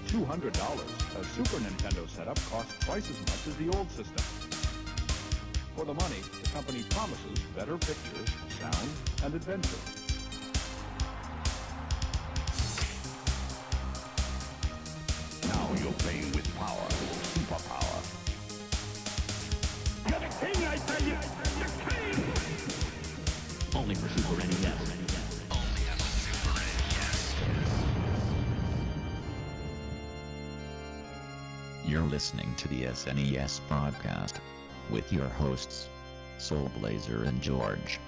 $200, a Super Nintendo setup costs twice as much as the old system. For the money, the company promises better pictures, sound, and adventure. Now you're playing with power, superpower. You're the king, I tell you! The king! Only for Super NES. You're listening to the SNES broadcast with your hosts, Soul Blazer and George.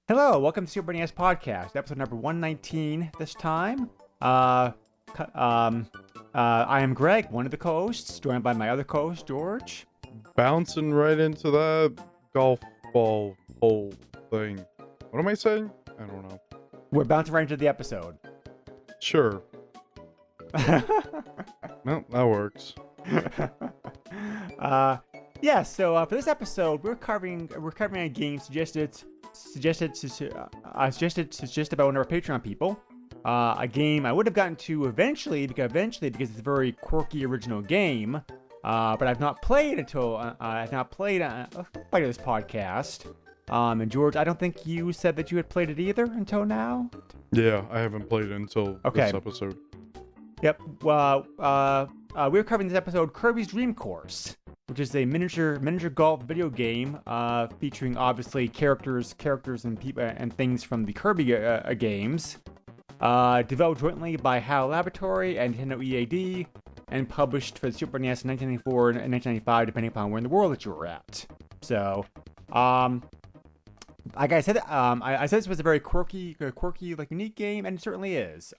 Hello, welcome to Super NES podcast, episode number 119 this time. I am Greg, one of the co-hosts, joined by my other co-host, George. Bouncing right into that golf ball hole thing. What am I saying? I don't know. We're bouncing right into the episode. Sure. No, that works. So for this episode, we're covering a game suggested by one of our Patreon people. A game I would have gotten to eventually because it's a very quirky original game. But I've not played until by this podcast. And George, I don't think you said that you had played it either until now. Yeah, I haven't played it until this episode. Yep. We're covering this episode Kirby's Dream Course, which is a miniature golf video game featuring obviously characters and people and things from the Kirby games. Developed jointly by HAL Laboratory and Nintendo EAD, and published for the Super NES in 1994 and 1995, depending upon where in the world that you were at. So, like I said, I said this was a very quirky, like unique game, and it certainly is.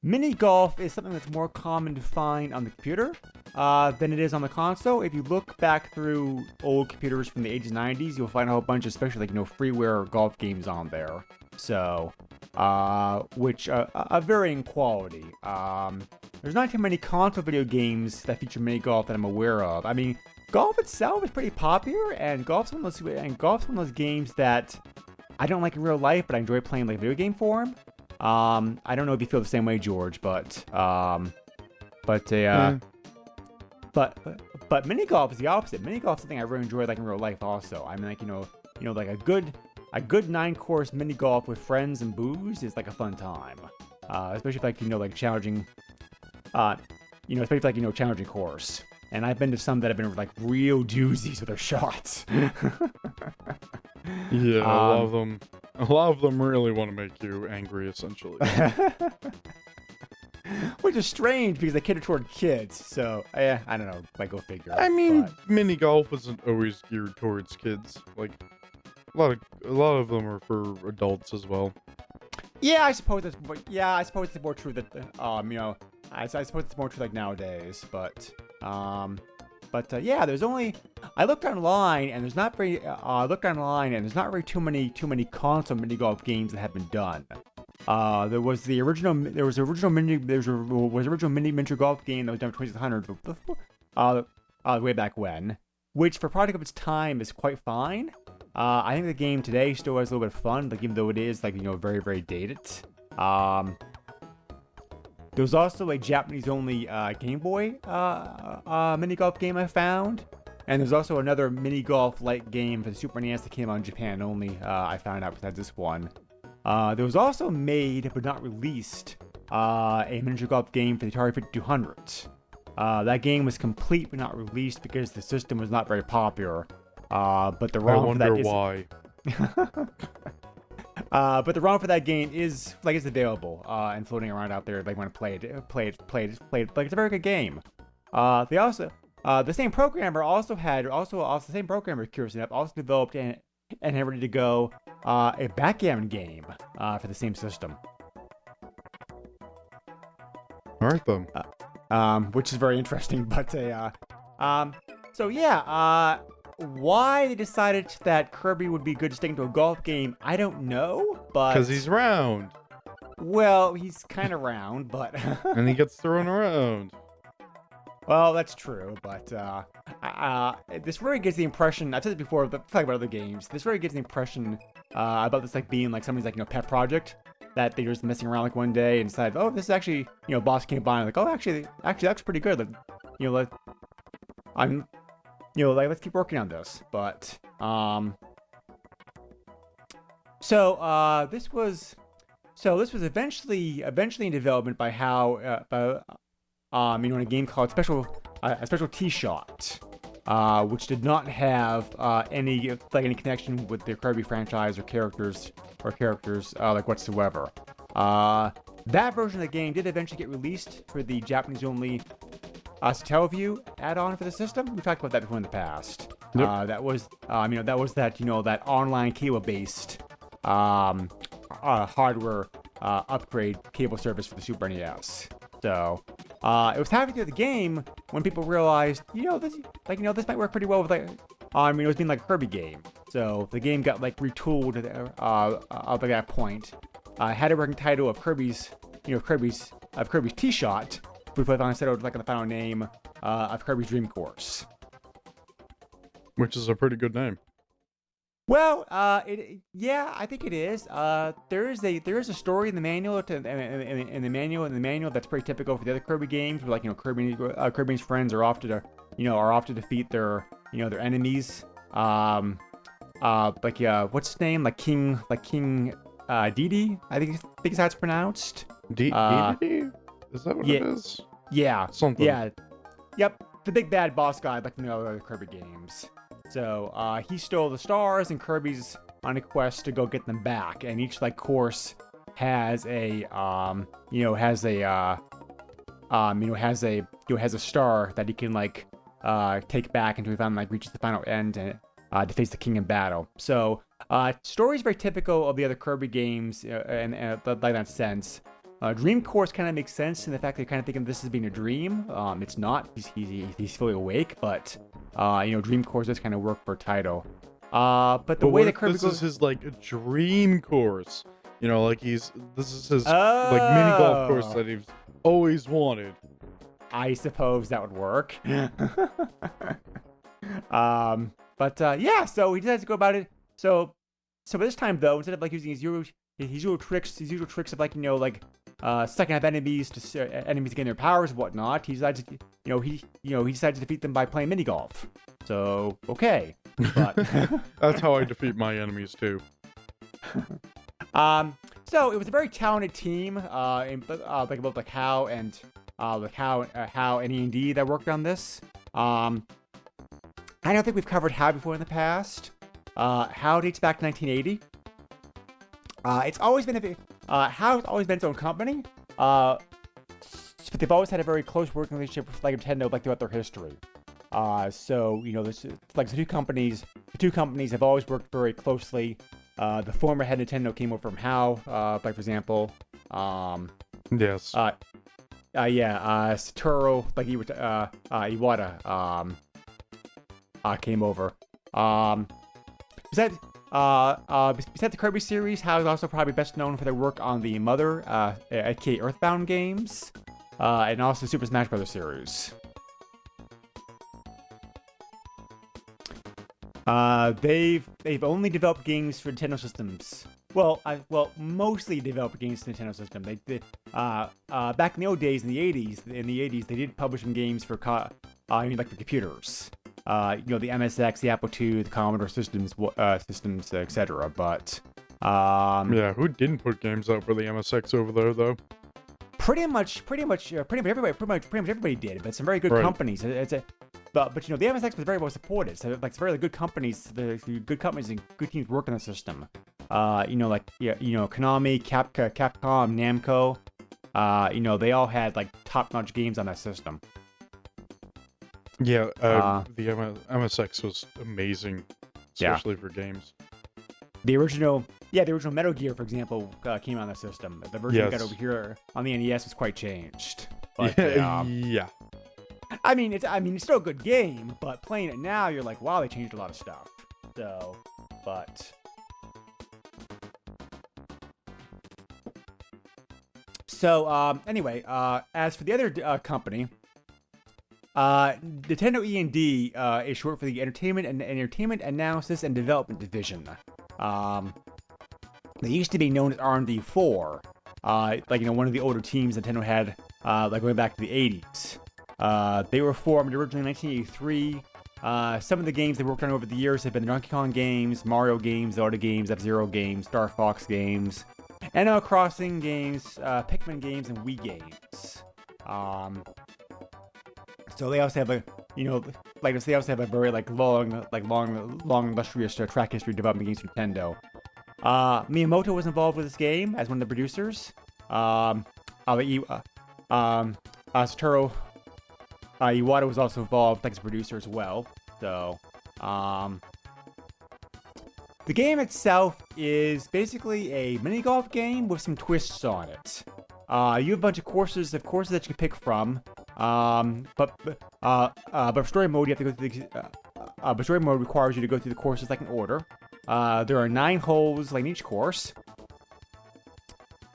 Mini golf is something that's more common to find on the computer than it is on the console. If you look back through old computers from the 80s and 90s, you'll find a whole bunch of, especially freeware golf games on there. So, which are varying quality. There's not too many console video games that feature mini golf that I'm aware of. I mean, golf itself is pretty popular, and golf's one of those games that I don't like in real life, but I enjoy playing like video game form. I don't know if you feel the same way, George, but mini golf is the opposite. Mini golf is something I really enjoy like in real life also. I mean, like a good 9-course mini golf with friends and booze is like a fun time. Especially if challenging, challenging course. And I've been to some that have been like real doozies with their shots. Yeah, a lot of them really want to make you angry, essentially. Which is strange because they cater toward kids. So, I don't know, like go figure. I mean, mini golf isn't always geared towards kids. Like, a lot of them are for adults as well. Yeah, I suppose it's more true that I suppose it's more true like nowadays, but there's only I looked online and there's not very too many console mini golf games that have been done. There was original mini miniature golf game that was done in 2600 way back when, which for product of its time is quite fine. I think the game today still has a little bit of fun, like even though it is very, very dated. There was also a Japanese-only Game Boy mini golf game I found, and there's also another mini golf-like game for the Super NES that came out in Japan only. I found out besides this one. There was also made but not released a miniature golf game for the Atari 5200. That game was complete but not released because the system was not very popular. But the ROM for that is why. But the ROM for that game is available and floating around out there. Like when I play it. Like it's a very good game. They also the same programmer curious enough, also developed and had ready to go a backgammon game for the same system. All right then. Which is very interesting. But why they decided that Kirby would be good to stick into a golf game, I don't know, but... Because he's round. Well, he's kind of round, but... And he gets thrown around. Well, that's true, but this really gives the impression. I've said it before, but talking about other games, this really gives the impression about this like being like somebody's like pet project that they're just messing around like one day and decide, oh, this is actually boss came by and like, oh, actually that's pretty good. Like, let I'm like let's keep working on this. But this was eventually in development by in a game called a special T-Shot, which did not have any connection with the Kirby franchise or characters like whatsoever. That version of the game did eventually get released for the Japanese-only Satellaview add-on for the system. We talked about that before in the past. Yep. That was that online cable-based hardware upgrade cable service for the Super NES. So it was halfway through the game when people realized, this might work pretty well with it was being like a Kirby game. So the game got like retooled up at that point. Had a working title of Kirby's T-Shot, which I found settled like the final name of Kirby's Dream Course. Which is a pretty good name. Well, I think it is. There is a story in the manual in the manual that's pretty typical for the other Kirby games, where Kirby and his friends are off to defeat their enemies. What's his name? King Dedede, I think is how it's pronounced. Dedede? Is that what it is? Yeah. Something. Yeah. Yep. The big bad boss guy like in the other Kirby games. So he stole the stars, and Kirby's on a quest to go get them back. And each course has a star that he can take back until he finally reaches the final end and to face the king in battle. So story is very typical of the other Kirby games in that sense. Dream Course kind of makes sense in the fact that you're kind of thinking this is being a dream. It's not. He's fully awake, but Dream Course does kind of work for a title. But the way that Kirby this goes, is his a dream course. This is his mini golf course that he's always wanted. I suppose that would work. So he decides to go about it. So this time though, instead of using his usual tricks of sucking up enemies to gain their powers and whatnot, he decides to, he decides to defeat them by playing mini golf. So okay, but that's how I defeat my enemies too. So it was a very talented team in both Hal and E&D that worked on this. I don't think we've covered Hal before in the past. Hal dates back to 1980. It's always been Hal's always been its own company, but they've always had a very close working relationship with Nintendo throughout their history. The two companies have always worked very closely. The former head Nintendo came over from Hal, for example. Yes. Satoru Iwata came over. Besides the Kirby series, Hal is also probably best known for their work on the Mother, aka Earthbound games, and also Super Smash Bros. Series. They've only developed games for Nintendo systems. Mostly developed games for Nintendo system. They back in the old days, in the 80s, they did publish some games for the computers. The MSX, the Apple II, the Commodore systems, etc. But who didn't put games out for the MSX over there though? Pretty much everybody did, but some very good companies. But the MSX was very well supported, so it's very good companies. The good companies and good teams work on the system. Konami, Capcom, Namco. They all had top-notch games on that system. Yeah, the MSX was amazing, especially for games. The original Metal Gear, for example, came on the system. The version we got over here on the NES was quite changed. But, yeah. I mean, it's still a good game, but playing it now, you're like, wow, they changed a lot of stuff. Anyway, as for the other company, Nintendo E&D is short for the Entertainment Analysis and Development Division. They used to be known as R&D4, one of the older teams Nintendo had, going back to the 80s. They were formed originally in 1983. Some of the games they worked on over the years have been the Donkey Kong games, Mario games, Zelda games, F-Zero games, Star Fox games, Animal Crossing games, Pikmin games, and Wii games. So they also have they also have a very long, illustrious track history development games for Nintendo. Miyamoto was involved with this game as one of the producers. Satoru Iwata was also involved as a producer as well. So, the game itself is basically a mini golf game with some twists on it. You have a bunch of courses that you can pick from. But for story mode, you have to go through but story mode requires you to go through the courses in order. There are 9 holes in each course,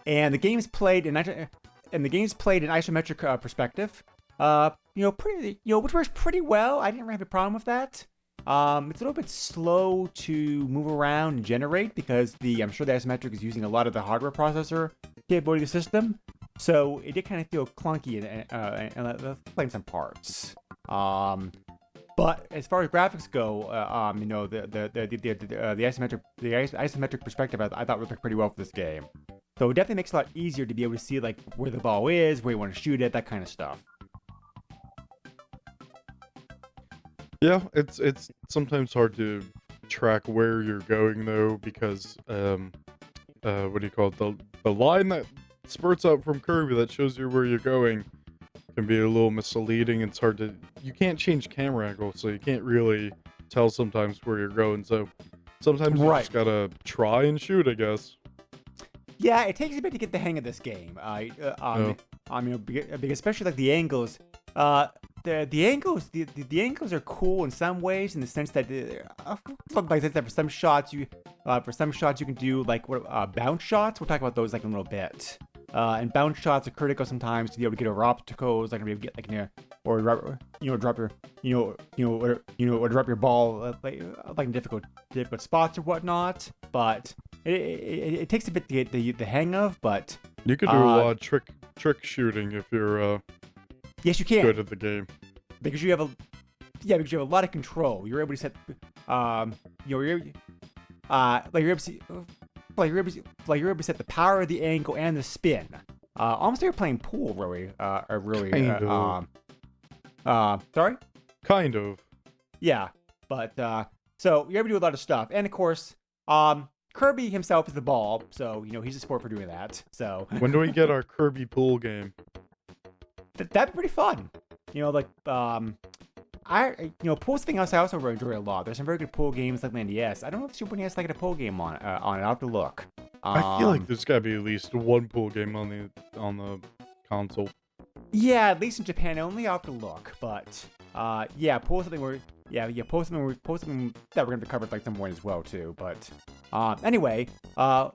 and the game's played in isometric perspective. Which works pretty well. I didn't really have a problem with that. It's a little bit slow to move around and generate because I'm sure the isometric is using a lot of the hardware processor capability of the system. So it did kind of feel clunky and playing some parts. But as far as graphics go, the isometric perspective I thought worked pretty well for this game. So it definitely makes it a lot easier to be able to see where the ball is, where you want to shoot it, that kind of stuff. Yeah, it's sometimes hard to track where you're going though, because what do you call it? The line that spurts out from Kirby that shows you where you're going can be a little misleading. It's hard to, you can't change camera angle, so you can't really tell sometimes where you're going. So sometimes you just gotta try and shoot, I guess. Yeah, it takes a bit to get the hang of this game. Because especially the angles. The angles are cool in some ways, in the sense that for some shots you can do bounce shots. We'll talk about those in a little bit. And bounce shots are critical sometimes to be able to get over obstacles, to be able to get or drop your ball in difficult spots or whatnot. But it takes a bit to get the hang of. But you could do a lot of trick shooting if you're yes, you can. Good at the game. Because you have a lot of control. You're able to set you're able to set the power, the angle, and the spin. Almost like you're playing pool, really. Sorry? Kind of. Yeah, but so you're able to do a lot of stuff, and of course, Kirby himself is the ball, so he's a sport for doing that. So when do we get our Kirby pool game? That'd be pretty fun. Pool's thing else I also really enjoy a lot. There's some very good pool games like the NES. I don't know if Super NES a pool game on it. I'll have to look. I feel like there's gotta be at least one pool game on the console. Yeah, at least in Japan only. I'll have to look. But pool something pool something that we're gonna cover some point as well too. But anyway, your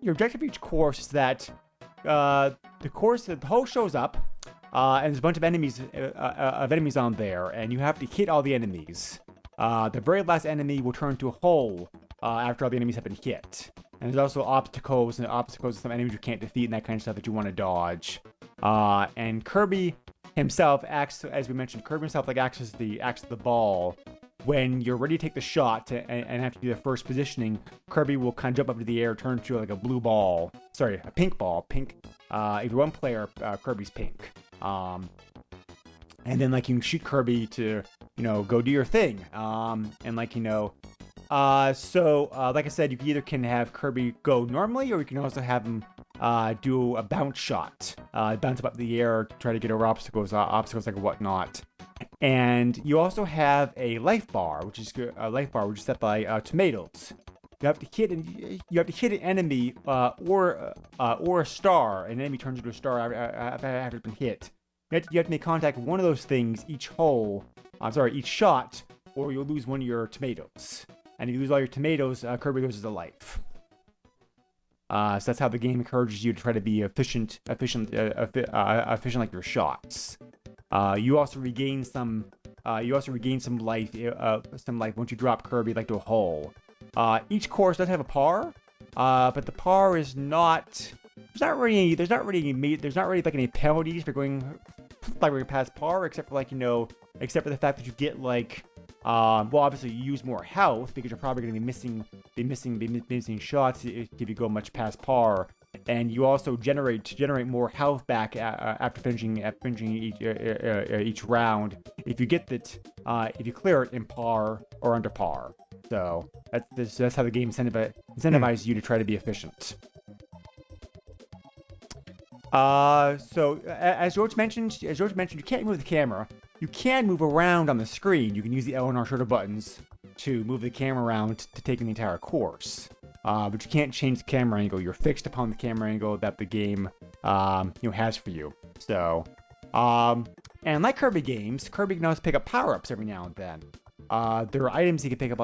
objective of each course is that the hole shows up, and there's a bunch of enemies on there, and you have to hit all the enemies. The very last enemy will turn to a hole after all the enemies have been hit. And there's also obstacles of some enemies you can't defeat and that kind of stuff that you want to dodge. And Kirby himself acts, as we mentioned, acts as the ball. When you're ready to take the shot and have to do the first positioning, Kirby will kind of jump up into the air, turn to a blue ball. Sorry, a pink ball. Pink. If you're one player, Kirby's pink. And then you can shoot Kirby to go do your thing. So like I said, you either can have Kirby go normally, or you can also have him do a bounce shot, bounce up the air to try to get over obstacles like whatnot. And you also have a life bar, which is set by tomatoes. You have to hit an enemy or a star. An enemy turns into a star after it's been hit. You have to make contact with one of those things each shot, or you'll lose one of your tomatoes. And if you lose all your tomatoes, Kirby loses a life. So that's how the game encourages you to try to be efficient like your shots. You also regain some. You also regain some life. Some life once you drop Kirby like to a hole. Each course does have a par, but the par is not. There's not really like any penalties for going past par, except for except for the fact that you get well, obviously you use more health because you're probably going to be missing shots if you go much past par, and you also generate more health back after finishing each round if you get it if you clear it in par or under par. So that's how the game incentivizes you to try to be efficient. So as George mentioned, you can't move the camera. You can move around on the screen. You can use the L and R shoulder buttons to move the camera around to take in the entire course. But you can't change the camera angle. You're fixed upon the camera angle that the game, has for you. So, and like Kirby games, Kirby can also pick up power-ups every now and then. There are items you can pick up.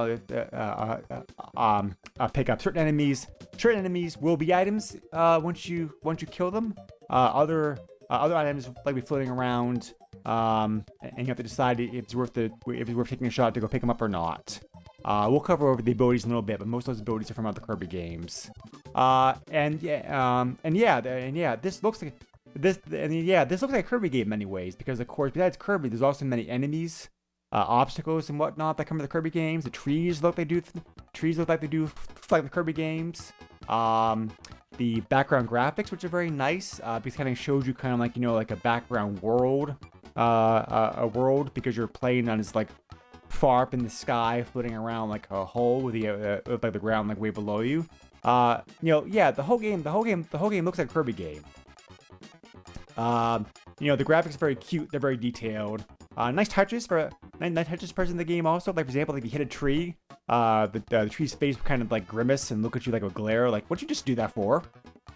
Pick up certain enemies. Certain enemies will be items once you kill them. Other items like be floating around. And you have to decide if it's worth taking a shot to go pick them up or not. We'll cover over the abilities in a little bit, but most of those abilities are from other Kirby games. This looks like a Kirby game in many ways because, of course, besides Kirby, there's also many enemies, obstacles and whatnot that come to the Kirby games. The trees look like they do like the Kirby games. The background graphics, which are very nice, because it kind of shows you kind of like a background world. A world because you're playing on this far up in the sky, floating around like a hole with the ground way below you. The whole game looks like a Kirby game. The graphics are very cute. They're very detailed. Nice touches present in the game also. Like for example, if you hit a tree, the tree's face will kind of grimace and look at you like a glare. Like, what'd you just do that for?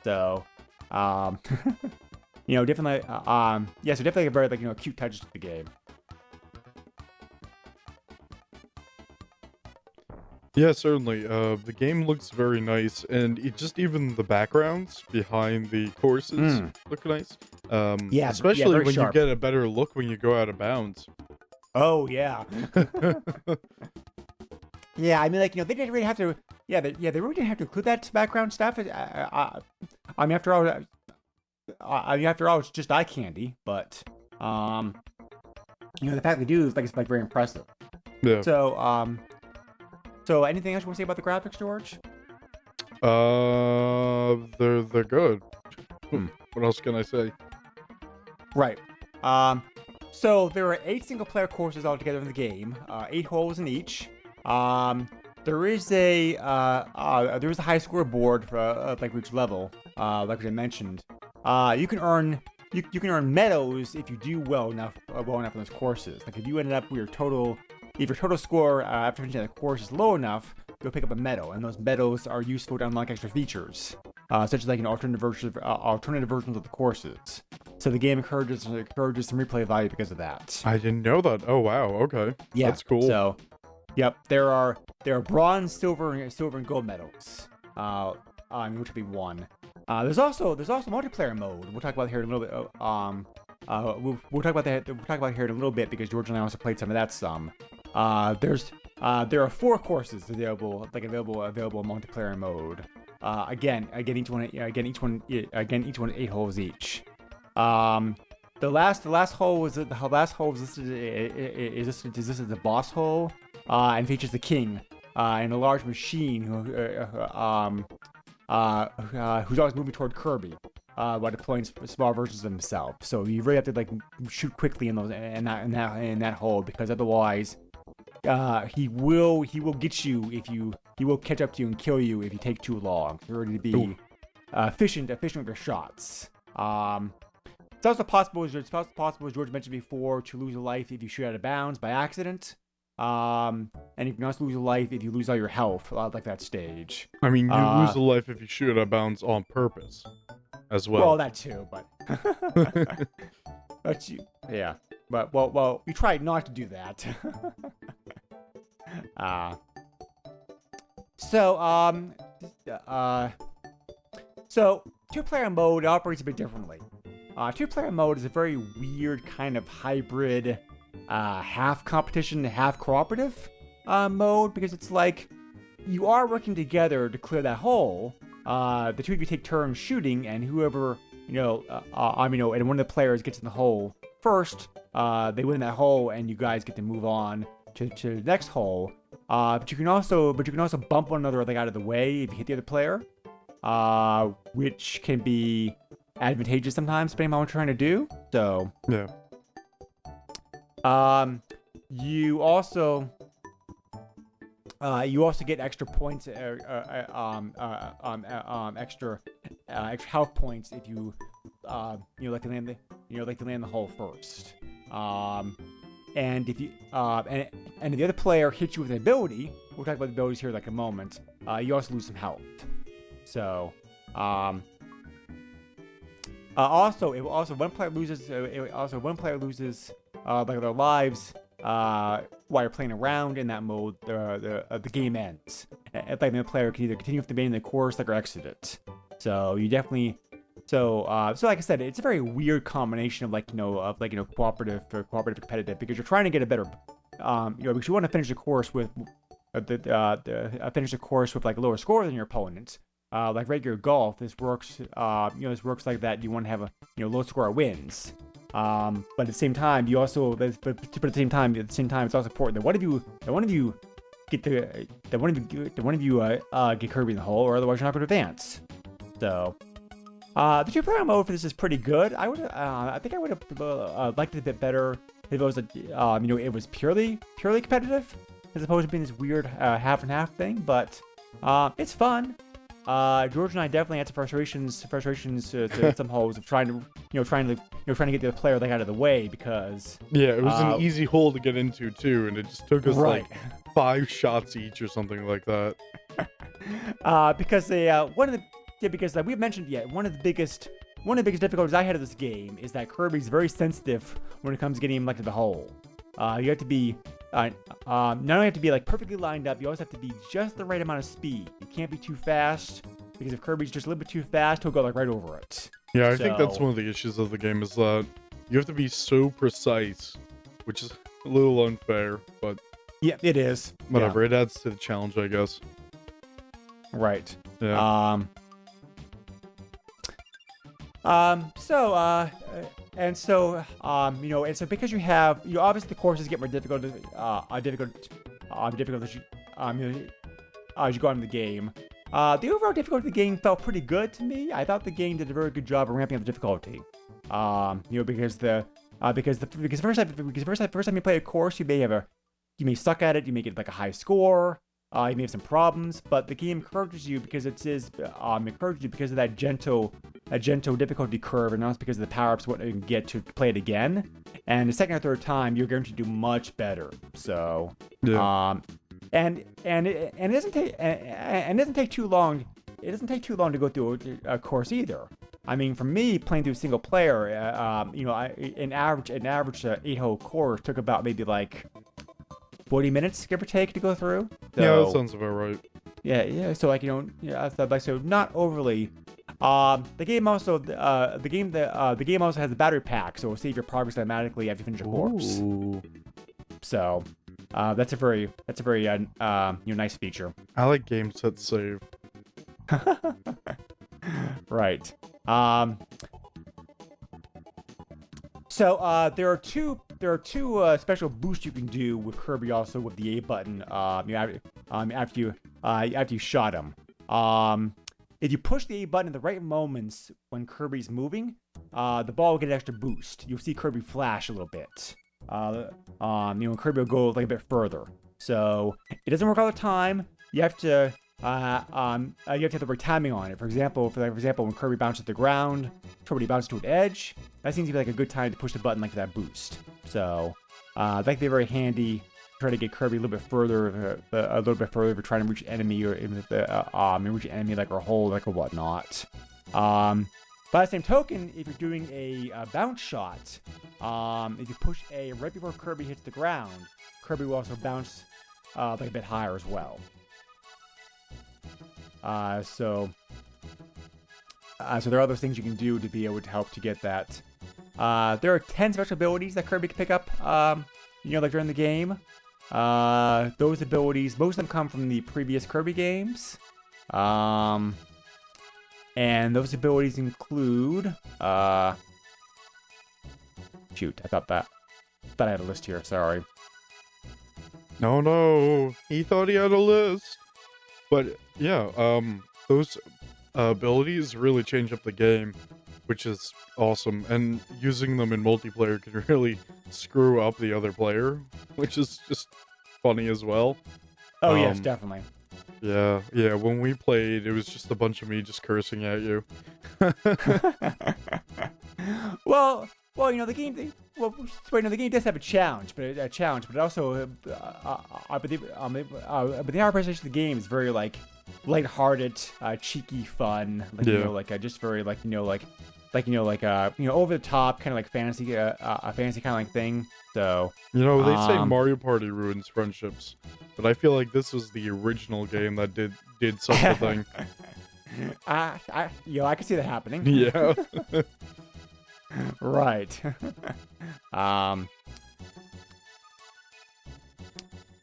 So, definitely, so definitely a very, cute touches to the game. Yeah, certainly. The game looks very nice, and even the backgrounds behind the courses look nice. Especially when sharp. You get a better look when you go out of bounds. Oh yeah. Yeah, I mean, they didn't really have to. They really didn't have to include that background stuff. After all, it's just eye candy. But the fact they do is it's very impressive. Yeah. So anything else you want to say about the graphics, George? They're good. What else can I say? Right. So there are 8 single-player courses altogether in the game. 8 holes in each. There is a high score board for each level, like I mentioned. You can earn medals if you do well enough in those courses. Like if you ended up with your total score after finishing the course is low enough, you'll pick up a medal, and those medals are useful to unlock extra features, such as alternative versions of the courses. So the game encourages some replay value because of that. I didn't know that. Oh wow, okay. Yeah, that's cool. So, yep, there are bronze, silver, and gold medals. Which will be 1. There's also multiplayer mode. We'll talk about here in a little bit. We'll talk about here in a little bit because George and I also played some of that. There are 4 courses available multiplayer mode. Again, each one 8 holes each. The last hole is listed as the boss hole, and features the king and a large machine who's always moving toward Kirby while deploying small versions of himself. So you really have to shoot quickly in that hole, because otherwise he will get you he will catch up to you and kill you if you take too long. You're ready to be efficient with your shots. It's also possible, as George mentioned before, to lose a life if you shoot out of bounds by accident. And you can also lose a life if you lose all your health, like that stage. I mean, you lose a life if you shoot out of bounds on purpose, as well. Well, that too, but you try not to do that. So 2-player mode operates a bit differently. Two-player mode is a very weird kind of hybrid, half competition, half cooperative mode, because it's like you are working together to clear that hole. The two of you take turns shooting, and whoever and one of the players gets in the hole first, they win that hole, and you guys get to move on to the next hole. But you can also bump one another like out of the way if you hit the other player, which can be advantageous sometimes depending on what you're trying to do. So Yeah. you also get extra points, extra health points if you like to land the hole first. And if you and if the other player hits you with an ability, we'll talk about the abilities here in like a moment. You also lose some health. So also one player loses like their lives while you're playing around in that mode. The game ends. Like the player can either continue with the main the course or exit it. So you definitely. So like I said, it's a very weird combination of cooperative competitive, because you're trying to get a better, because you want to finish the course with like a lower score than your opponent. Like regular golf, this works like that. You want to have a low score wins. But at the same time, it's also important that one of you get Kirby in the hole, or otherwise you're not going to advance. So. The two-player mode for this is pretty good. I think I would have liked it a bit better if it was it was purely competitive, as opposed to being this weird half and half thing. But it's fun. George and I definitely had some frustrations to some holes of trying to get the other player like out of the way, because Yeah, it was an easy hole to get into too, and it just took us right. like 5 shots each or something like that. Because because we've mentioned, one of the biggest difficulties I had of this game is that Kirby's very sensitive when it comes to getting him like to the hole. You have to be not only have to be like perfectly lined up, you also have to be just the right amount of speed. You can't be too fast, because if Kirby's just a little bit too fast, he'll go like right over it. Yeah, I think that's one of the issues of the game, is that you have to be so precise, which is a little unfair, but yeah, it is. Whatever, It adds to the challenge, I guess. Right. Yeah. And so because you have, obviously the courses get more difficult as you go on in the game. The overall difficulty of the game felt pretty good to me. I thought the game did a very good job of ramping up the difficulty. Because first time you play a course, you may suck at it, you may get like a high score. You may have some problems, but the game encourages you because of that gentle difficulty curve, and not because of the power-ups what you can get to play it again. And the second or third time, you're going to do much better. So, yeah. And it doesn't take too long. It doesn't take too long to go through a course either. I mean, for me, playing through single player, an average 8-hole course took about maybe like 40 minutes, give or take, to go through. So, yeah, that sounds about right. Yeah. So so not overly. The game also has a battery pack, so it'll save your progress automatically after you finish a course. Ooh. So, that's a very nice feature. I like games that save. Right. So there are two special boosts you can do with Kirby, also with the A button. After you shot him. If you push the A button at the right moments when Kirby's moving, the ball will get an extra boost. You'll see Kirby flash a little bit. And Kirby will go like a bit further. So it doesn't work all the time. You have to have the right timing on it. For example, when Kirby bounces to the ground, Kirby bounces to an edge, that seems to be like a good time to push the button like that boost. So that can be very handy. Try to get Kirby a little bit further if you're trying to reach an enemy, or reach an enemy like a hole, like or whatnot. By the same token, if you're doing a bounce shot, if you push A right before Kirby hits the ground, Kirby will also bounce like a bit higher as well. So there are other things you can do to be able to help to get that. There are 10 special abilities that Kirby can pick up, like during the game. Those abilities, most of them come from the previous Kirby games. And those abilities include, shoot, I thought I had a list here, sorry. No, he thought he had a list. But yeah, those abilities really change up the game, which is awesome. And using them in multiplayer can really screw up the other player, which is just funny as well. Oh, yes, definitely. Yeah, when we played, it was just a bunch of me just cursing at you. Well, the game. The game does have a challenge, but also, but the entire presentation of the game is very lighthearted, cheeky fun, just very over the top, kind of like fantasy, a fantasy kind of like thing. So they say Mario Party ruins friendships, but I feel like this was the original game that did such a thing. I can see that happening. Yeah. Right.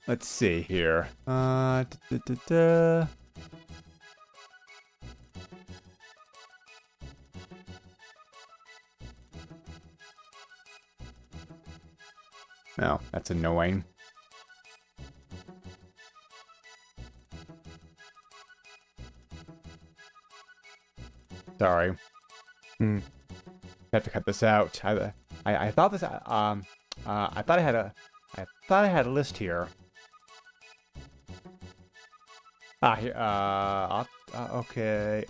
Let's see here. No, that's annoying. Sorry. I have to cut this out. I thought this. I thought I had a list here. Here. Okay.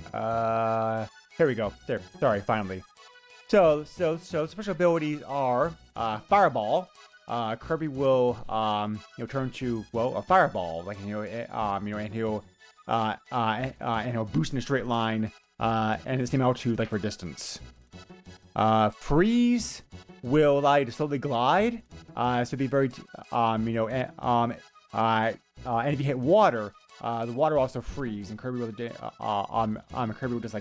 Here we go. There. Sorry. Finally. So special abilities are Fireball. Kirby will turn to a fireball, and he'll boost in a straight line, and the same altitude for distance. Freeze will allow you to slowly glide, so be very and if you hit water, the water will also freeze, and Kirby will just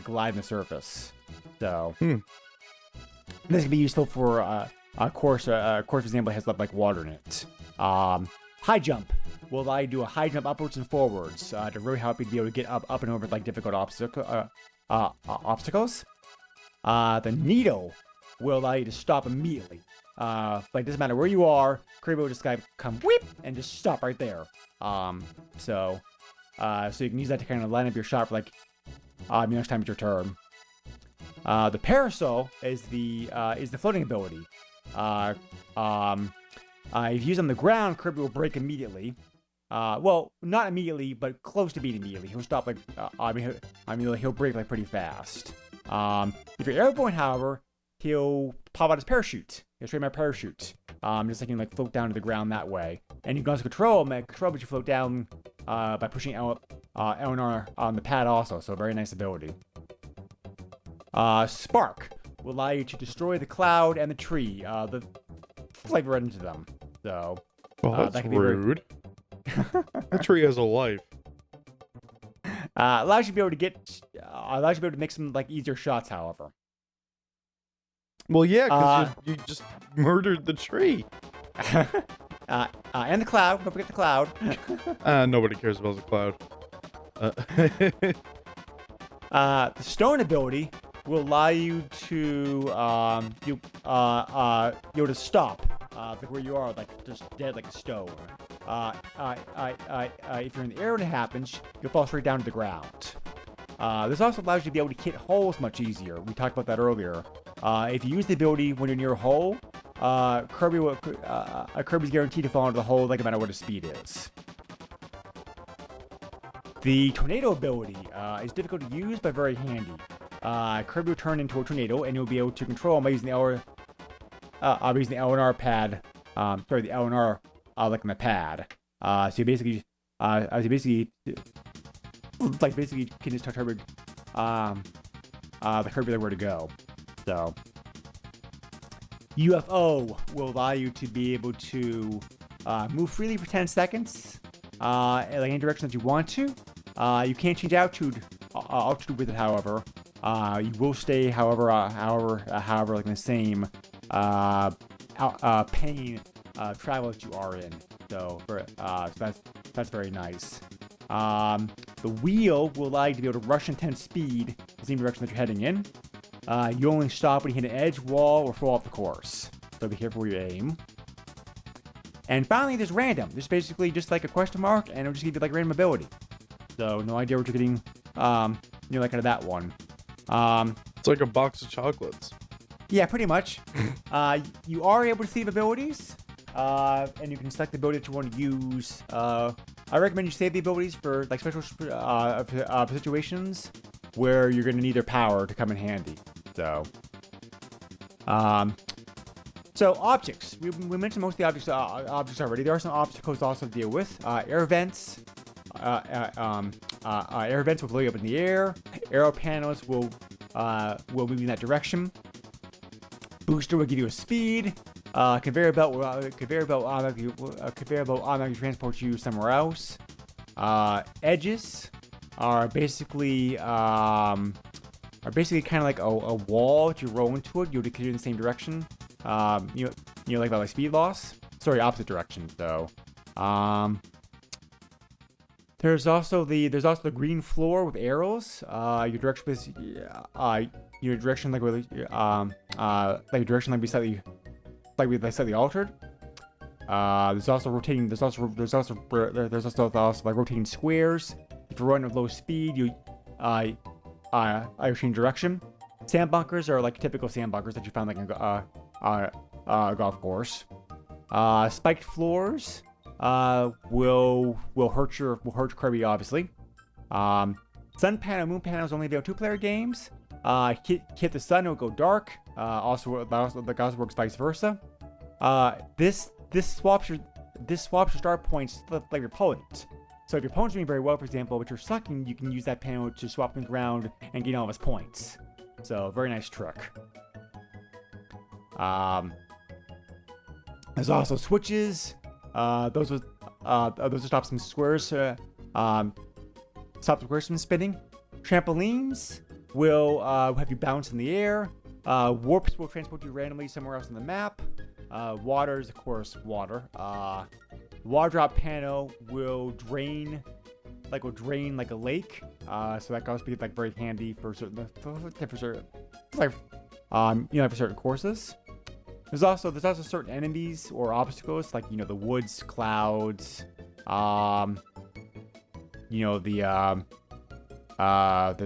glide on the surface. So this can be useful for a course, for example, has water in it. High jump will allow you to do a high jump upwards and forwards to really help you to be able to get up and over difficult obstacles. The needle will allow you to stop immediately. Doesn't matter where you are, Kirby will just come whip and just stop right there. So you can use that to kind of line up your shot for next time it's your turn. The parasol is the floating ability. If you use it on the ground, Kirby will break immediately. Well, not immediately, but close to being immediately. He'll stop he'll break pretty fast. If you're airborne, however, he'll pop out his parachute. He'll straight out parachute. Just you can float down to the ground that way. And you can also control him. But you float down by pushing L and R on the pad also. So very nice ability. Spark will allow you to destroy the cloud and the tree. The flavor right into them. So that's that can rude. The tree has a life. Allows you to be able to make some easier shots, however. Well, yeah, because you just murdered the tree. And the cloud. Don't forget the cloud. Nobody cares about the cloud. The stone ability will allow you to to stop where you are, just dead like a stone. If you're in the air when it happens, you'll fall straight down to the ground. This also allows you to be able to hit holes much easier. We talked about that earlier. If you use the ability when you're near a hole, Kirby's guaranteed to fall into the hole no matter what his speed is. The tornado ability is difficult to use but very handy. Kirby will turn into a tornado, and you'll be able to control him by using the L and R pad. The L and R on the pad. So you basically can just tell Kirby, Kirby where to go. So UFO will allow you to be able to move freely for 10 seconds, any direction that you want to. You can't change altitude with it, however. You will stay, however, like in the same pain travel that you are in. So that's very nice. The wheel will allow you to be able to rush intense speed the same direction that you're heading in. You only stop when you hit an edge, wall, or fall off the course. So be careful where you aim. And finally, there's random. There's basically just like a question mark, and it'll just give you like random ability. So no idea what you're getting. Like kind of that one. It's like a box of chocolates. Yeah, pretty much. You are able to save abilities, and you can select the ability that you want to use. I recommend you save the abilities for like special situations where you're going to need their power to come in handy. So, objects. We mentioned most of the objects already. There are some obstacles also to deal with. Air vents. Air vents will blow you up in the air. Arrow panels will move in that direction. Booster will give you a speed. Conveyor belt will automatically transport you somewhere else. Edges are basically kind of like a wall. If you roll into it, you'll continue in the same direction. Like about like speed loss. Sorry, opposite direction. So, there's also the green floor with arrows. Your direction be slightly altered. There's also like rotating squares. If you're running at low speed, you change direction. Sand bunkers are like typical sand bunkers that you found like in a golf course. Spiked floors will hurt Kirby, obviously. Sun panel, moon panels only available 2-player games. Hit the sun, it'll go dark. Also works vice versa. This swaps your start points like your opponent. So if your opponent's doing very well, for example, but you're sucking, you can use that panel to swap things around and gain all of his points. So very nice trick. There's also switches. Those will stop some squares. Stop the squares from spinning. Trampolines will have you bounce in the air. Warps will transport you randomly somewhere else on the map. Water is, of course, water. Water drop panel will drain like a lake. So that can also be like very handy for certain courses. There's also certain enemies or obstacles like the woods, clouds. There's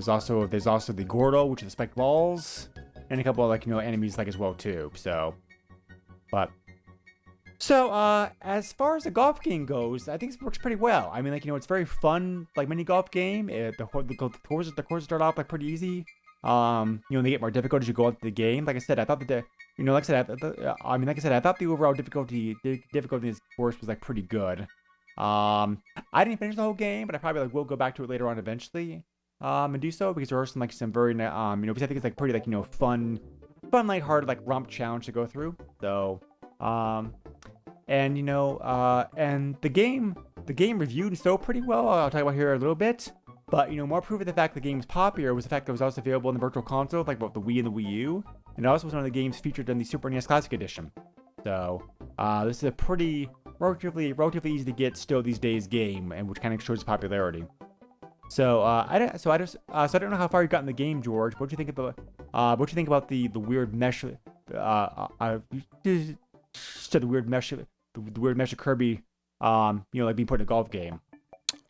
also the Gordo, which is the spiked balls, and a couple of enemies as well too. So as far as the golf game goes, I think it works pretty well. I mean, it's very fun, mini golf game. The courses start off pretty easy. They get more difficult as you go into the game. Like I said, I thought I thought the overall difficulty in this course was pretty good. I didn't finish the whole game, but I probably will go back to it later on eventually. And do so because there are some very because I think it's pretty fun lighthearted romp challenge to go through. So and the game reviewed so pretty well. I'll talk about here a little bit. But more proof of the fact the game was popular was the fact that it was also available in the Virtual Console, both the Wii and the Wii U, and it also was one of the games featured in the Super NES Classic Edition. So this is a pretty relatively easy to get still these days game, and which kind of shows its popularity. So I don't know how far you got in the game, George. What do you think about the weird mesh? The weird mesh of Kirby. Being put in a golf game.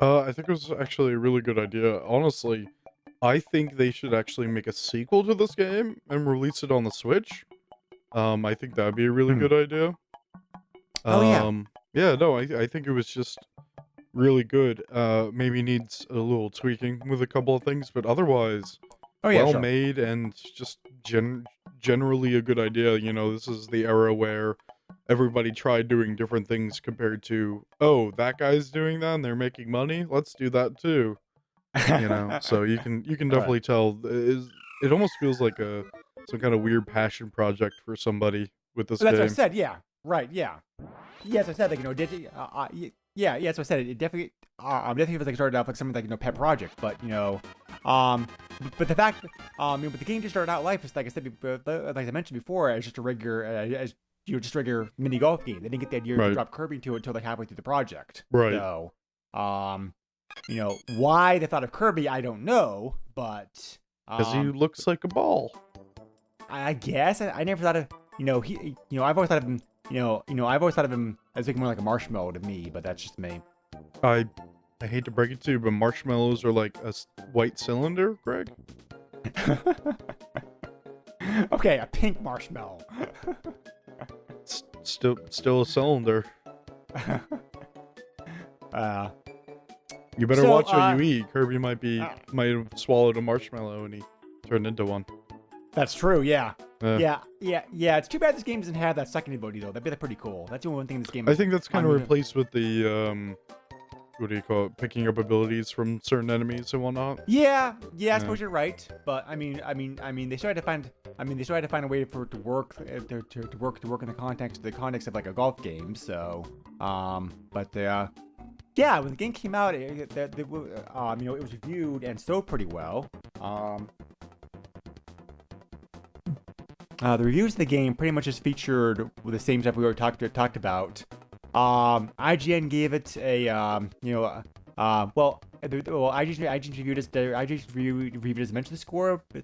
I think it was actually a really good idea. Honestly, I think they should actually make a sequel to this game and release it on the Switch. I think that'd be a really good idea. Yeah, no, I think it was just really good. Maybe needs a little tweaking with a couple of things, but otherwise, well made and just generally a good idea. This is the era where everybody tried doing different things compared to, oh, that guy's doing that and they're making money, let's do that too. So you can definitely tell it almost feels like some kind of weird passion project for somebody with this game. That's what I said. Yeah, right. Yeah, yes, I said that's what I said. It definitely feels like it started off something pet project, but but the fact, but the game just started out life is like I said, like I mentioned before, as just a regular, just a regular mini golf game. They didn't get the idea to drop Kirby into it until like halfway through the project. Right. So, why they thought of Kirby, I don't know, but because he looks like a ball. I guess I never thought of I've always thought of him I've always thought of him as looking more like a marshmallow to me, but that's just me. I hate to break it to you, but marshmallows are like a white cylinder, Greg. Okay, a pink marshmallow. Still a cylinder. You better watch what you eat. Kirby might have swallowed a marshmallow and he turned into one. That's true, yeah. Yeah. It's too bad this game doesn't have that second ability, though. That'd be pretty cool. That's the only one thing in this game. I think that's kind of replaced with the, what do you call it? Picking up abilities from certain enemies and whatnot. Yeah, I suppose you're right. But I mean, they still had to find a way for it to work, to work in the context of like a golf game. So, yeah, when the game came out, it was reviewed and sold pretty well. The reviews of the game pretty much just featured the same stuff we already talked about. IGN gave it a IGN reviewed it as mentioned the score, but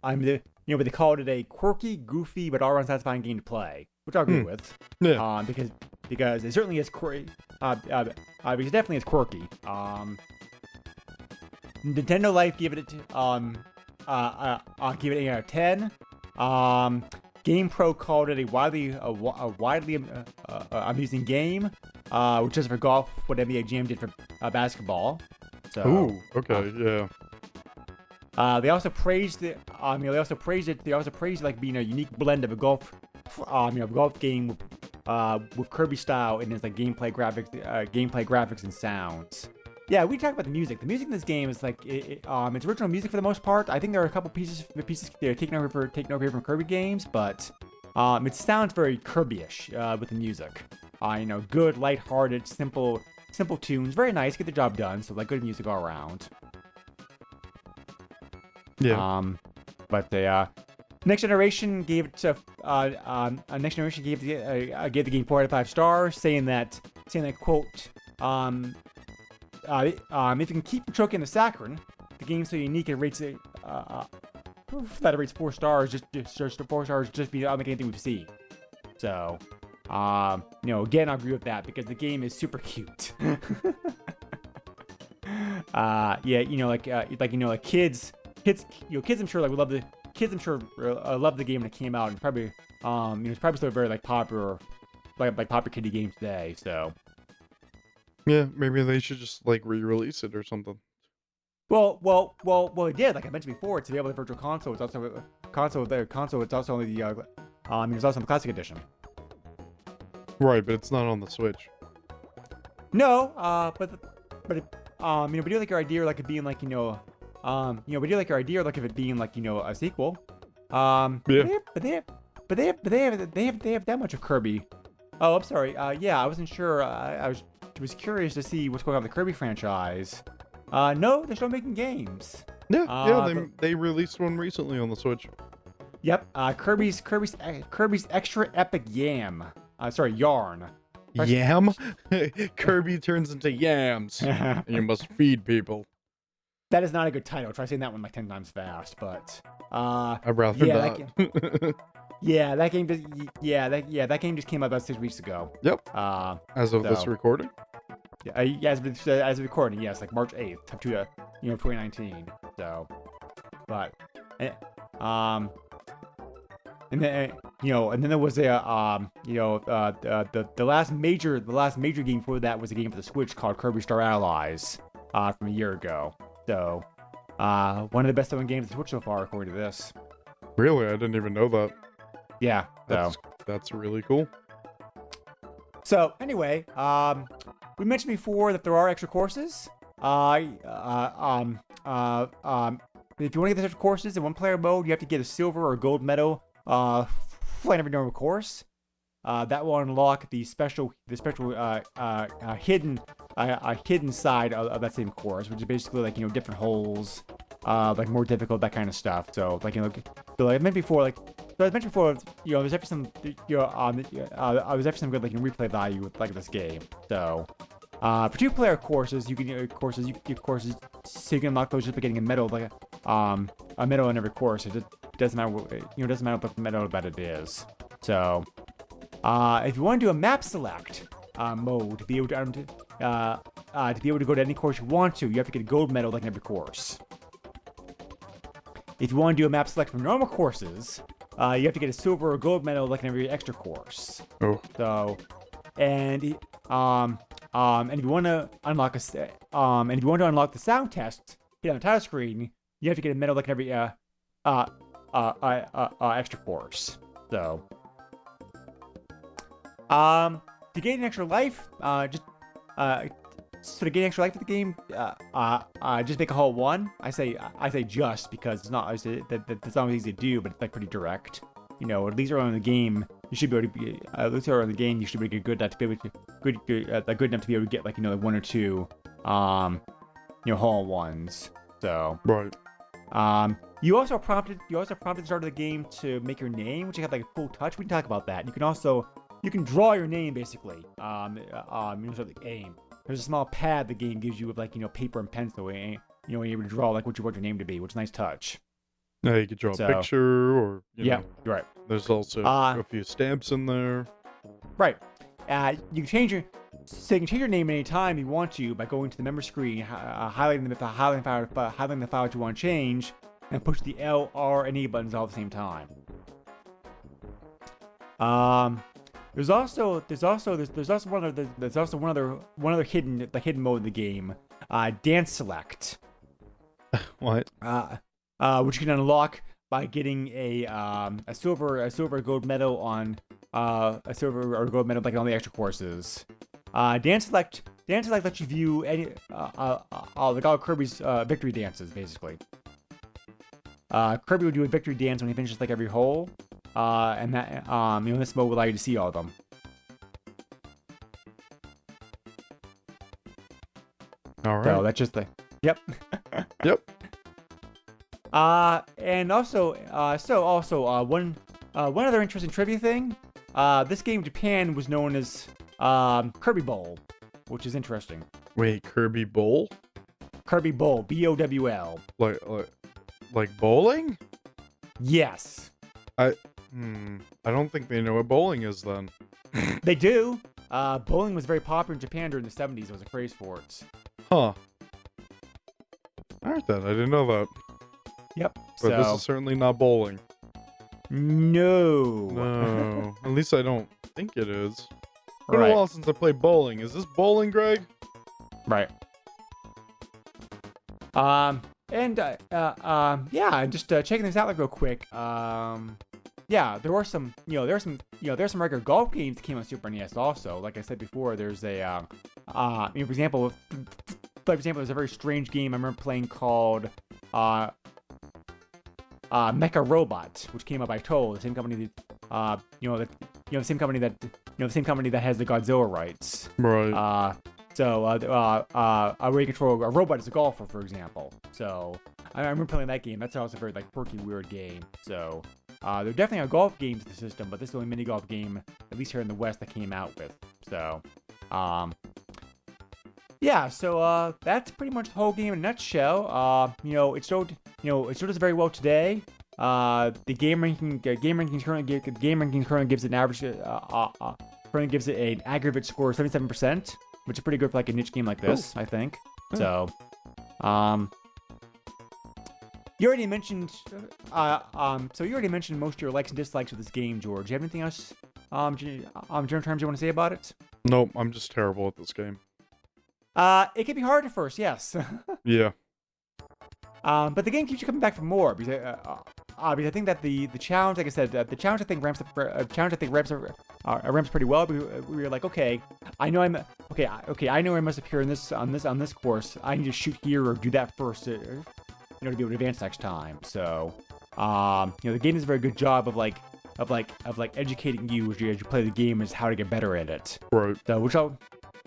but they called it a quirky, goofy, but all-around satisfying game to play, which I agree with. Yeah. Because it certainly is quirky. Because it definitely is quirky. Nintendo Life gave it I'll give it an 8 out of 10. GamePro called it a widely amusing game, which is for golf what NBA Jam did for basketball. So, ooh, okay, yeah. They also praised it. They also praised it like being a unique blend of a golf game with Kirby style and its like gameplay graphics and sounds. Yeah, we talked about the music. The music in this game is like it's original music for the most part. I think there are a couple pieces they're taken over here from Kirby games, but it sounds very Kirby-ish with the music. Good, lighthearted, simple tunes, very nice, get the job done. So like good music all around. Yeah. But the Next Generation gave it gave the game 4 out of 5 stars, saying that quote. If you can keep from choking the saccharin, the game's so unique it rates it that it rates 4 stars, just 4 stars, just be unlike anything we've seen. So, again, I agree with that because the game is super cute. Kids, I'm sure love the game when it came out, and it's probably still very popular kiddie game today. So. Yeah, maybe they should just re-release it or something. Well, it did. Like I mentioned before, it's available on the Virtual Console. It's also It's also on the it's also on the Classic Edition. Right, but it's not on the Switch. No, but we do like your idea, like it being we do like your idea, like if it being a sequel. Yeah. But they have that much of Kirby. Oh, I'm sorry. I wasn't sure. I was curious to see what's going on with the Kirby franchise. No, they're still making games. Yeah, they released one recently on the Switch. Yep, Kirby's Extra Epic Yarn. Yam? Kirby turns into yams. And you must feed people. That is not a good title. Try saying that one 10 times fast, but I'd rather not. That game just came out about 6 weeks ago. Yep. As of this recording. As of recording, yes, March 8th up to 2019. So, but and then there was the last major game for that was a game for the Switch called Kirby Star Allies from a year ago. So, one of the best-selling games on the Switch so far, according to this. Really, I didn't even know that. Yeah, that's really cool. So anyway, we mentioned before that there are extra courses. If you want to get the extra courses in one-player mode, you have to get a silver or gold medal for every normal course. That will unlock the special hidden side of that same course, which is basically different holes like more difficult, that kind of stuff. So like so like I mentioned before, there's actually some there's actually some good like replay value with like this game. So for 2-player courses, you can courses so you can unlock those just by getting a medal a medal in every course. It doesn't matter it doesn't matter what medal that it is. So if you want to do a map select mode to be able to go to any course you want to, you have to get a gold medal like in every course. If you want to do a map select for normal courses, you have to get a silver or gold medal like in every extra course. Oh. So, and if you want to unlock the sound test here on the title screen, you have to get a medal like in every extra course. So, to gain an extra life, so to gain extra life for the game, just make a hole 1. I say just because it's not that's not easy to do, but it's like pretty direct. At least early in the game, you should be able to be you should be good enough to be able to good enough to be able to get like 1 or 2 hole 1s. So right. You also prompted at the start of the game to make your name, which you have like a cool touch. We can talk about that. You can draw your name basically. Start the game. There's a small pad the game gives you with like paper and pencil, and you're able to draw like what you want your name to be, which is a nice touch. Yeah, you could draw a picture, or you're right. There's also a few stamps in there. Right. You can change your name anytime you want to by going to the member screen, highlighting the file that you want to change, and push the L, R, and E buttons all at the same time. There's also one other hidden mode in the game, dance select. What? Which you can unlock by getting a silver or gold medal on a silver or gold medal like on the extra courses. Dance select lets you view any like all Kirby's victory dances basically. Kirby would do a victory dance when he finishes like every hole. And that this mode will allow you to see all of them. All right. So that's just the yep. Yep. And also, one other interesting trivia thing. This game in Japan was known as Kirby Bowl, which is interesting. Wait, Kirby Bowl? Kirby Bowl, BOWL. Like bowling? Yes. I don't think they know what bowling is then. They do. Bowling was very popular in Japan during the 70s. It was a craze for it. Huh. Alright then, I didn't know that. Yep. But this is certainly not bowling. No. No. At least I don't think it is. It's been Right. a while since I played bowling. Is this bowling, Greg? Right. Just checking this out like real quick. There were some regular golf games that came on Super NES also. Like I said before, there's a for example, there's a very strange game I remember playing called Mecha Robot, which came out by Toll, the same company the same company that has the Godzilla rights. Right. Where you control a robot as a golfer, for example. So I remember playing that game. That's also a very like quirky, weird game. So there definitely are golf games in the system, but this is the only mini golf game, at least here in the West, that came out with. So that's pretty much the whole game in a nutshell. It showed us very well today. The game rankings currently gives it an average currently gives it an aggregate score of 77%, which is pretty good for like a niche game like this, I think. So, you already mentioned most of your likes and dislikes with this game, George. Do you have anything else general terms you want to say about it? Nope, I'm just terrible at this game. It can be hard at first, yes. Yeah. But the game keeps you coming back for more because I think that the challenge, like I said, the challenge I think ramps pretty well. We were like, okay, I know I must appear in this on this course. I need to shoot here or do that first, to be able to advance next time. So, the game does a very good job of educating you as you play the game as how to get better at it. Right. So, which always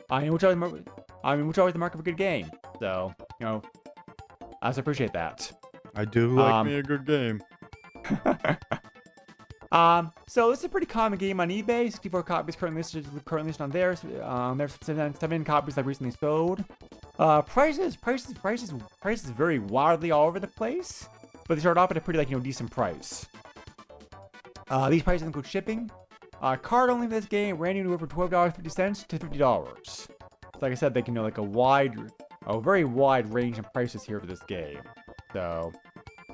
the mark of a good game. So, I appreciate that. I do like Um, me a good game. So this is a pretty common game on eBay. 64 copies currently listed on there. There's 7 copies that recently sold. Prices vary wildly all over the place, but they start off at a pretty decent price. These prices include shipping. Card only in this game ran anywhere from $12.50 to $50. So like I said, they can a very wide range of prices here for this game. So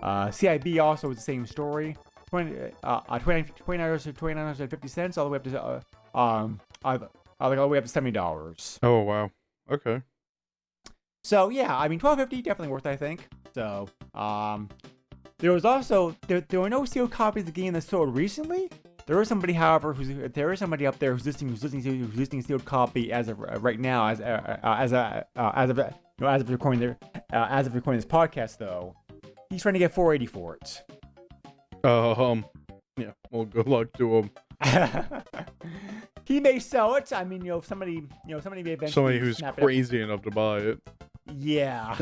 CIB also is the same story. $29 to $29.50 all the way up to all the way up to $70. Oh wow. Okay. So yeah, I mean $12.50 definitely worth it, I think. So there was also there were no sealed copies of the game that sold recently. There is somebody, however, up there who's listing a sealed copy as of right now, as of recording this podcast though. He's trying to get $4.80 for it. Yeah. Well, good luck to him. He may sell it. I mean, somebody may eventually Somebody who's snap crazy enough to buy it. Yeah.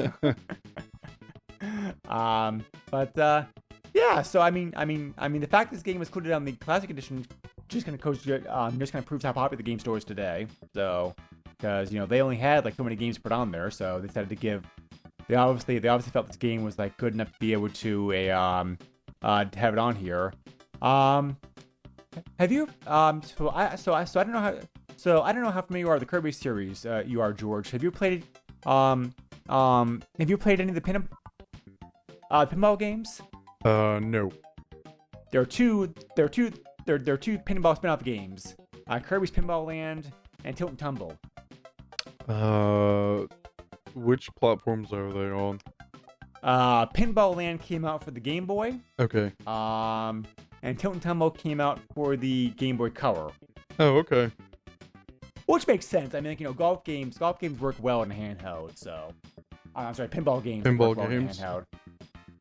Yeah. So I mean, the fact this game was included on the Classic Edition just kind of proves how popular the game store is today. So, because they only had so many games put on there, so they decided to give. They obviously felt this game was good enough to be able to to have it on here. Have you I don't know how familiar you are with the Kirby series. You are, George. Have you played have you played any of the pinball games? No. There are two pinball spin-off games. Kirby's Pinball Land and Tilt and Tumble. Which platforms are they on? Pinball Land came out for the Game Boy. Okay. And Tilt and Tumble came out for the Game Boy Color. Oh, okay. Which makes sense. I mean, golf games work well in handheld. So, I'm sorry, pinball games. Pinball work well in games. handheld.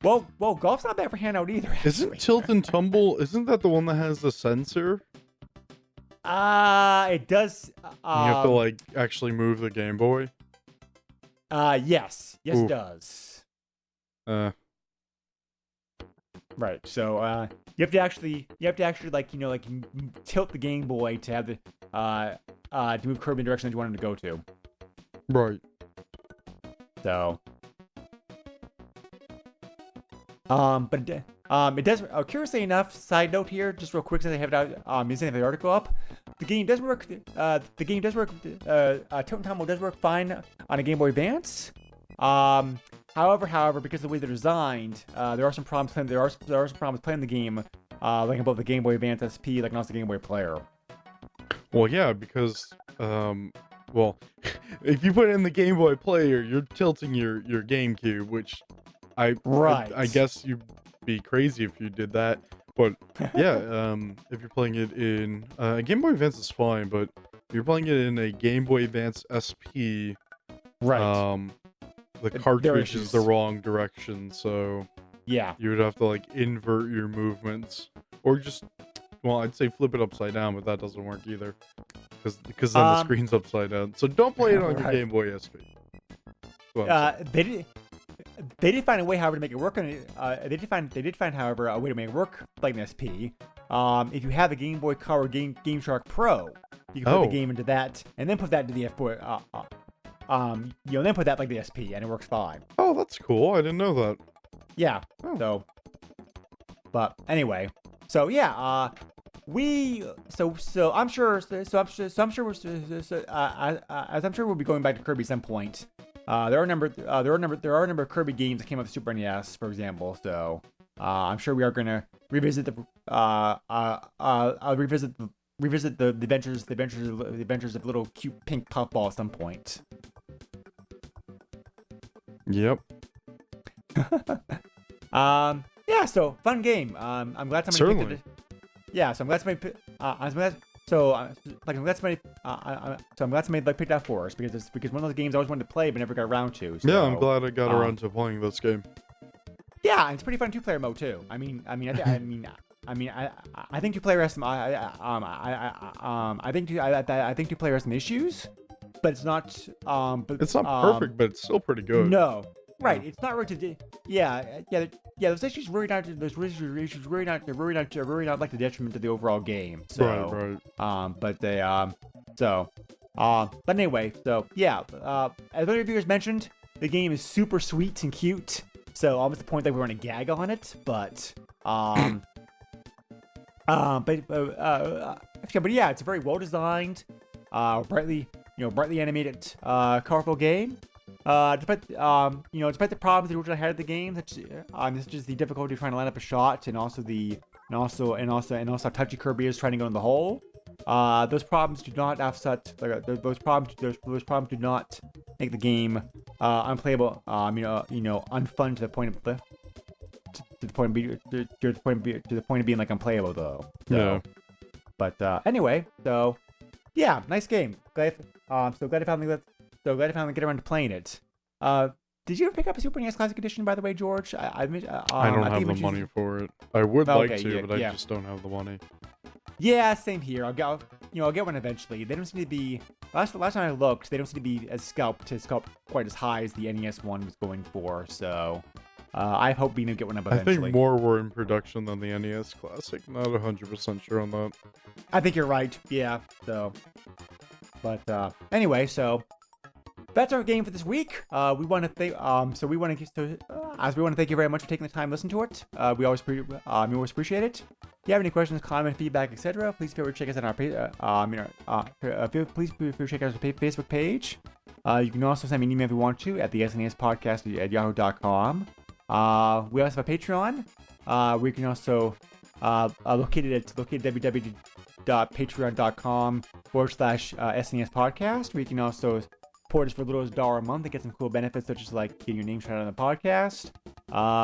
Well, golf's not bad for handheld either. Actually. Isn't Tilt and Tumble? Isn't that the one that has the sensor? It does. You have to actually move the Game Boy. Yes, Ooh. it does. Right. So, you have to actually tilt the Game Boy to have the to move Kirby in the direction that you want him to go to. Right. So, but it does. Curiously enough, side note here, just real quick, since I have it out, using the article up, the game does work. Tilt and Tumble does work fine on a Game Boy Advance. However, because of the way they're designed, there are some problems playing. There are some problems playing the game, like both the Game Boy Advance SP, and also the Game Boy Player. Well, yeah, because if you put it in the Game Boy Player, you're tilting your GameCube, which I guess you'd be crazy if you did that. But yeah, if you're playing it in Game Boy Advance is fine, but if you're playing it in a Game Boy Advance SP, right? The cartridge is the wrong direction, so yeah, you would have to invert your movements, or just I'd say flip it upside down, but that doesn't work either, because then the screen's upside down. So don't play it on your Game Boy SP. They did find a way, however, to make it work on it. They did find, however, a way to make it work like an SP. If you have a Game Boy Color Game Shark Pro, you can put the game into that, and then put that into the F-Boy. Then put that like the SP, and it works fine. Oh, that's cool. I didn't know that. Yeah. Oh. But anyway, so yeah, I'm sure we'll be going back to Kirby at some point. There are a number of Kirby games that came out of Super NES, for example. So I'm sure we are going to revisit the adventures of little cute pink puffball at some point. Yep. Yeah. So fun game. I'm glad somebody picked it. Yeah. So I'm glad somebody. I'm glad somebody picked that for us because one of those games I always wanted to play but never got around to. So, yeah, I'm glad I got around to playing this game. Yeah, and it's pretty fun 2-player mode too. I think 2-player has some. I think 2-player has some issues, but it's not. It's not perfect, but it's still pretty good. No, right. It's not Those issues really not. Those issues really not. They're really not like the detriment to the overall game. So, Right. But anyway, so yeah. As other reviewers mentioned, the game is super sweet and cute. So almost the point that we want to gag on it, but yeah, it's a very well designed, brightly animated, colorful game. Despite the problems the original had of the game, such as the difficulty of trying to line up a shot, and also how touchy Kirby is trying to go in the hole. Those problems do not those problems do not make the game unplayable. Unfun to the point of being like unplayable though. So, Yeah. But anyway, so yeah, nice game. Glad I finally get around to playing it. Did you ever pick up a Super NES Classic Edition, by the way, George? I don't have the money for it. I would like to, but I just don't have the money. Yeah, same here. I'll get one eventually. They don't seem to be. Last time I looked, they don't seem to be as sculpt quite as high as the NES one was going for. So, I hope being able to get one up eventually. I think more were in production than the NES Classic. Not 100% sure on that. I think you're right. Yeah. So, but anyway, so that's our game for this week. We want to thank thank you very much for taking the time to listen to it. We always appreciate it. If you have any questions, comments, feedback, etc., please feel free to check us on our Facebook page. You can also send me an email if you want to at the SNES podcast at yahoo.com. We also have a Patreon. We can also located at www.patreon.com/SNES podcast. We can also support us for as little as $1 a month and get some cool benefits such as like getting your name shouted out on the podcast,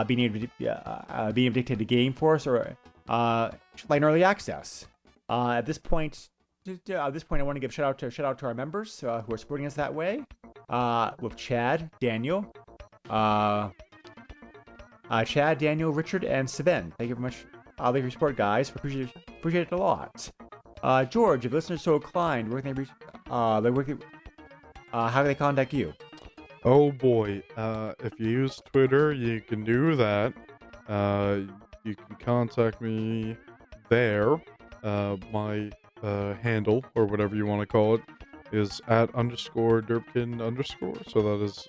being able to dictate the game for us, or like early access. At this point, I want to give shout out to our members who are supporting us that way. With Chad, Daniel, Richard, and Sven. Thank you very much. Thank you for your support, guys. Appreciate it a lot. George, if listeners so inclined, where can they reach? How do they contact you? Oh boy, if you use Twitter, you can do that. You can contact me there. My handle, or whatever you want to call it, is @_Derpkin_. So that is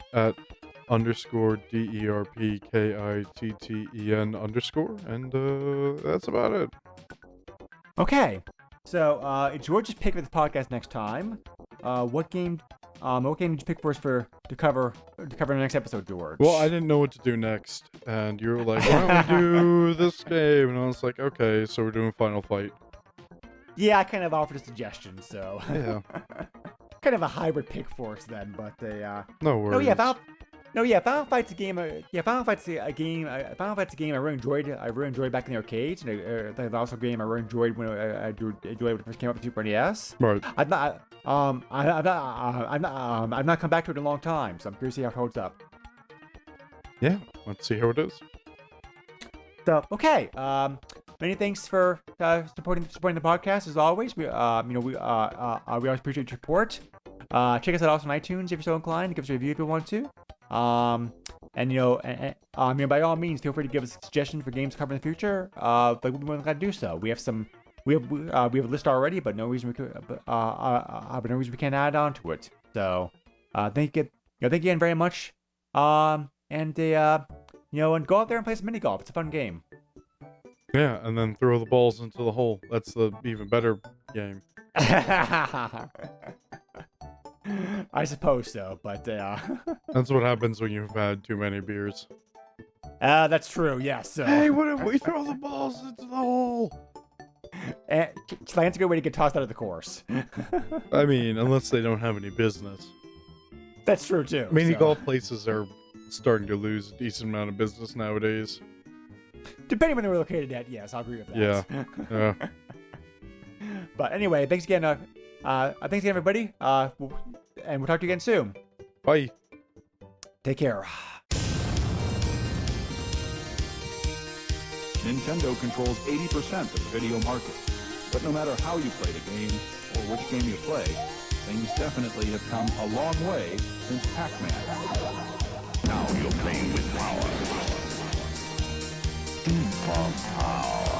@_DERPKITTEN_. And that's about it. Okay. So, George's pick for the podcast next time. What game did you pick for us to cover in the next episode, George? Well, I didn't know what to do next, and you were like, "Why don't we do this game?" And I was like, "Okay, so we're doing Final Fight." Yeah, I kind of offered a suggestion, so Yeah. kind of a hybrid pick for us then, but No worries. Final Fight's a game. Final Fight's a game I really enjoyed. I really enjoyed back in the arcades, and it's also a game I really enjoyed when it first came up with Super NES. Right. I've not come back to it in a long time, so I'm curious to see how it holds up. Yeah, let's see how it is. So, okay. Many thanks for supporting the podcast as always. We always appreciate your support. Check us out also on iTunes if you're so inclined. Give us a review if you want to. By all means, feel free to give us suggestions for games to cover in the future. But we're more than glad to do so. We have a list already, but no reason we can't add on to it. So, thank you again very much. And go out there and play some mini golf. It's a fun game. Yeah, and then throw the balls into the hole. That's the even better game. I suppose so, but That's what happens when you've had too many beers. That's true. Yes. Hey, what if we throw the balls into the hole? That's a good way to get tossed out of the course. I mean, unless they don't have any business. That's true too. Mini golf places are starting to lose a decent amount of business nowadays. Depending on where they're located at, yes, I'll agree with that. Yeah. But anyway, thanks again, everybody. And we'll talk to you again soon. Bye. Take care. Nintendo controls 80% of the video market. But no matter how you play the game, or which game you play, things definitely have come a long way since Pac-Man. Now you're playing with power. People power.